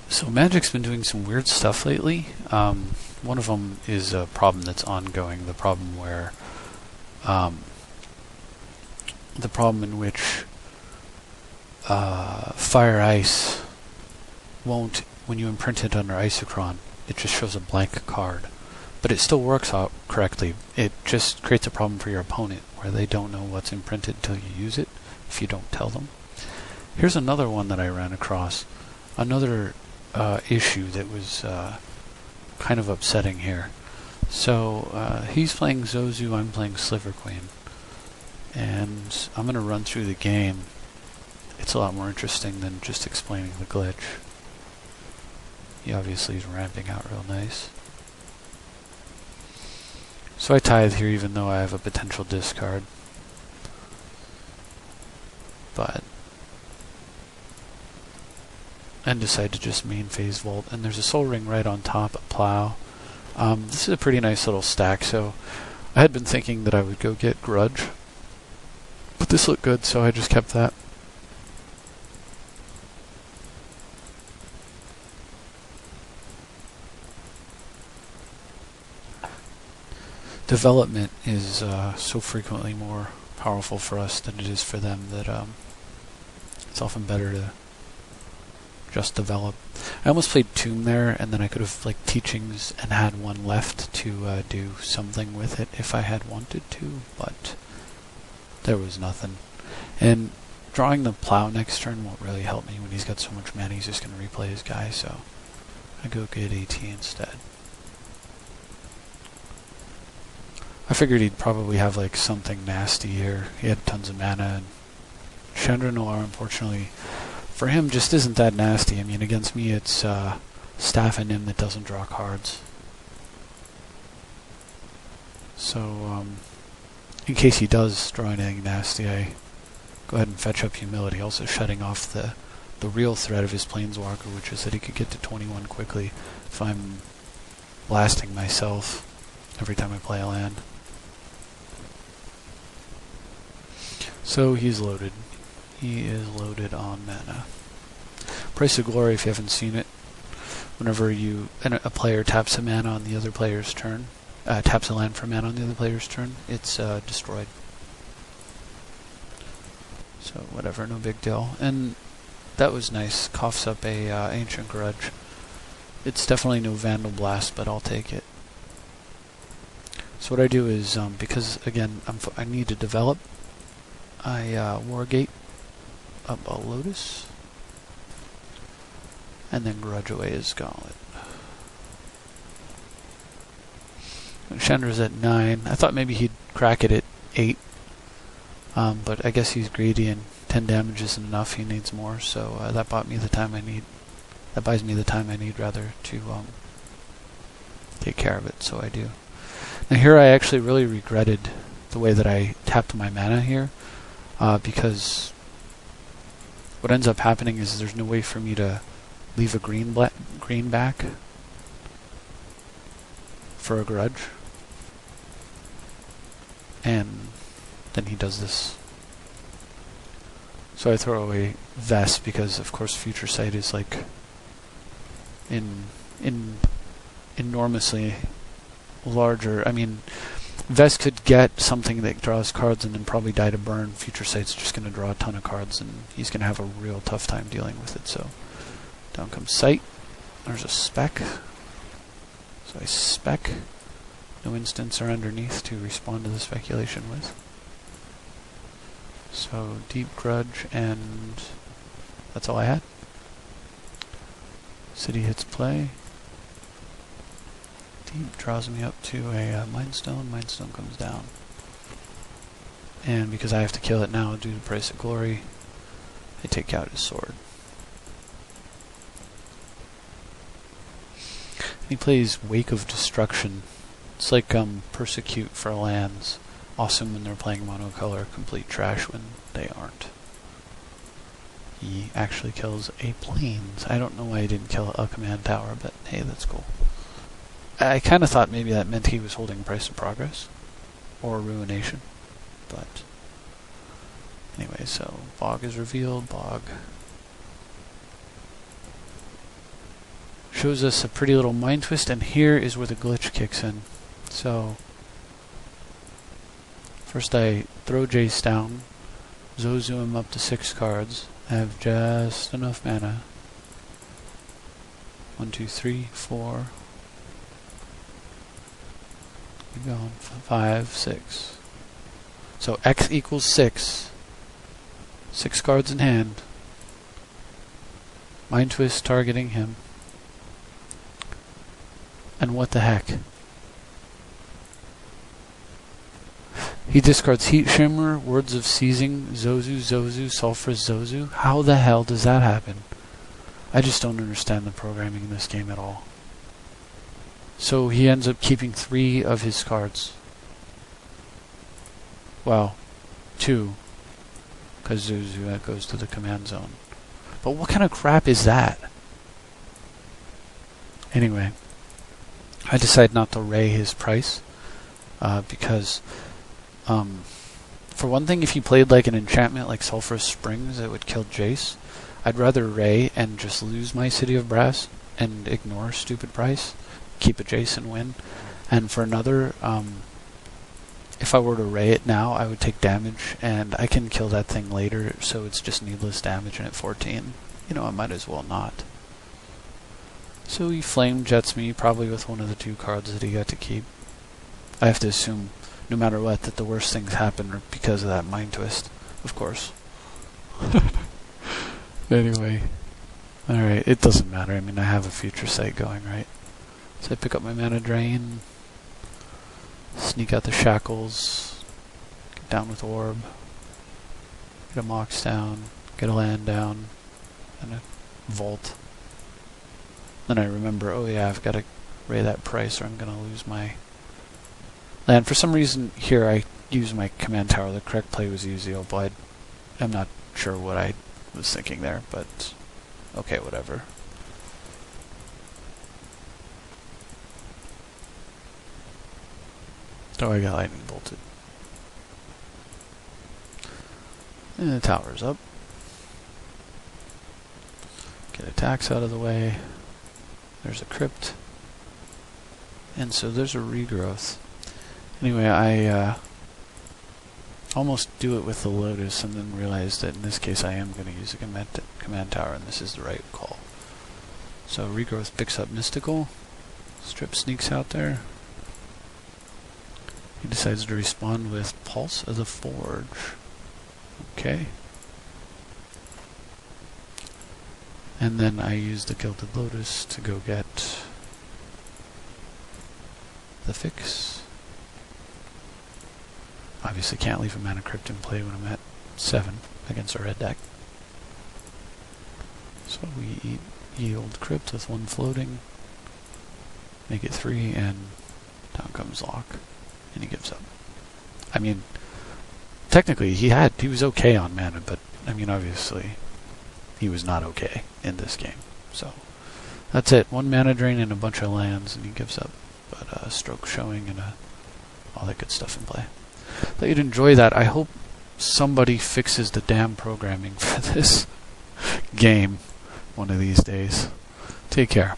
So Magic's been doing some weird stuff lately. One of them is a problem that's ongoing. The problem where, the problem in which Fire Ice won't, when you imprint it under Isochron, it just shows a blank card. But it still works out correctly. It just creates a problem for your opponent where they don't know what's imprinted until you use it, if you don't tell them. Here's another one that I ran across. Another issue that was kind of upsetting here. So he's playing ZoZu, I'm playing Sliver Queen. And I'm going to run through the game. It's a lot more interesting than just explaining the glitch. He obviously is ramping out real nice. So I tithe here even though I have a potential discard. And decide to just main phase Vault. And there's a Soul Ring right on top, a Plow. This is a pretty nice little stack, so I had been thinking that I would go get Grudge. But this looked good, so I just kept that. Development is so frequently more powerful for us than it is for them that it's often better to just develop. I almost played Tomb there, and then I could have like teachings and had one left to do something with it if I had wanted to, but there was nothing. And drawing the Plow next turn won't really help me when he's got so much mana. He's just going to replay his guy, so I go get AT instead. I figured he'd probably have like something nasty here. He had tons of mana, and Chandra Noir, unfortunately, for him just isn't that nasty. I mean, against me it's Staff and him that doesn't draw cards. So, in case he does draw anything nasty, I go ahead and fetch up Humility, also shutting off the real threat of his Planeswalker, which is that he could get to 21 quickly if I'm blasting myself every time I play a land. So he's loaded. He is loaded on mana. Price of Glory, if you haven't seen it, whenever a player taps a mana on the other player's turn, taps a land for mana on the other player's turn, it's destroyed. So whatever, no big deal. And that was nice. Coughs up a Ancient Grudge. It's definitely no Vandal Blast, but I'll take it. So what I do is, because again I need to develop, I Wargate up a Lotus, and then Grudge away his Gauntlet. Chandra's at 9. I thought maybe he'd crack it at 8, but I guess he's greedy and 10 damage isn't enough. He needs more, so that bought me the time I need. That buys me the time I need, rather, to take care of it. So I do. Now here I actually really regretted the way that I tapped my mana here, because what ends up happening is there's no way for me to leave a green back for a Grudge, and then he does this. So I throw away Vest because, of course, Future Sight is like enormously larger. I mean, Vest could get something that draws cards and then probably die to burn. Future Sight's just going to draw a ton of cards, and he's going to have a real tough time dealing with it. So down comes Sight. There's a Spec. So I Spec. No instants are underneath to respond to the speculation with. So Deep Grudge, and that's all I had. City hits play. Deep draws me up to a Mindstone. Mindstone comes down. And because I have to kill it now due to Price of Glory, I take out his sword. He plays Wake of Destruction. It's like Persecute for lands. Awesome when they're playing monocolor, complete trash when they aren't. He actually kills a Plains. I don't know why he didn't kill a command tower, but hey, that's cool. I kind of thought maybe that meant he was holding Price of Progress or Ruination, but anyway, so Bog is revealed. Bog. shows us a pretty little mind twist, and here is where the glitch kicks in. So first I throw Jace down, ZoZu him up to 6 cards. I have just enough mana. 1, 2, 3, 4. Keep going. 5, 6. So X equals 6. 6 cards in hand. Mind twist targeting him. And what the heck? He discards Heat Shimmer, Words of Seizing, ZoZu, Sulfurous ZoZu. How the hell does that happen? I just don't understand the programming in this game at all. So he ends up keeping 3 of his cards. Well, 2. Because ZoZu goes to the command zone. But what kind of crap is that? Anyway, I decide not to ray his price. Because... for one thing, if he played like an enchantment like Sulphurous Springs that would kill Jace, I'd rather ray and just lose my City of Brass and ignore stupid price, keep a Jace and win. And for another, if I were to ray it now, I would take damage, and I can kill that thing later, so it's just needless damage, and at 14, you know, I might as well not. So he flame jets me, probably with one of the 2 cards that he got to keep. I have to assume, no matter what, that the worst things happen because of that mind twist, of course. Anyway, alright, it doesn't matter. I mean, I have a future sight going, right? So I pick up my mana drain, sneak out the shackles, get down with orb, get a mox down, get a land down, and a vault. Then I remember, oh yeah, I've got to ray that price or I'm going to lose my land. For some reason here I use my command tower. The correct play was use the Oblide. I'm not sure what I was thinking there, but okay, whatever. Oh, I got lightning bolted. And the tower's up. Get attacks out of the way. There's a crypt. And so there's a regrowth. Anyway, I almost do it with the Lotus and then realize that in this case I am going to use a command tower and this is the right call. So regrowth picks up Mystical. Strip sneaks out there. He decides to respond with Pulse of the Forge. Okay. And then I use the Gilded Lotus to go get the fix. Obviously can't leave a Mana Crypt in play when I'm at 7 against a red deck. So we yield Crypt with 1 floating, make it 3, and down comes Lock, and he gives up. I mean, technically he was okay on mana, but I mean obviously he was not okay in this game. So that's it. 1 mana drain and a bunch of lands, and he gives up. But stroke showing and all that good stuff in play. Thought you'd enjoy that. I hope somebody fixes the damn programming for this game one of these days. Take care.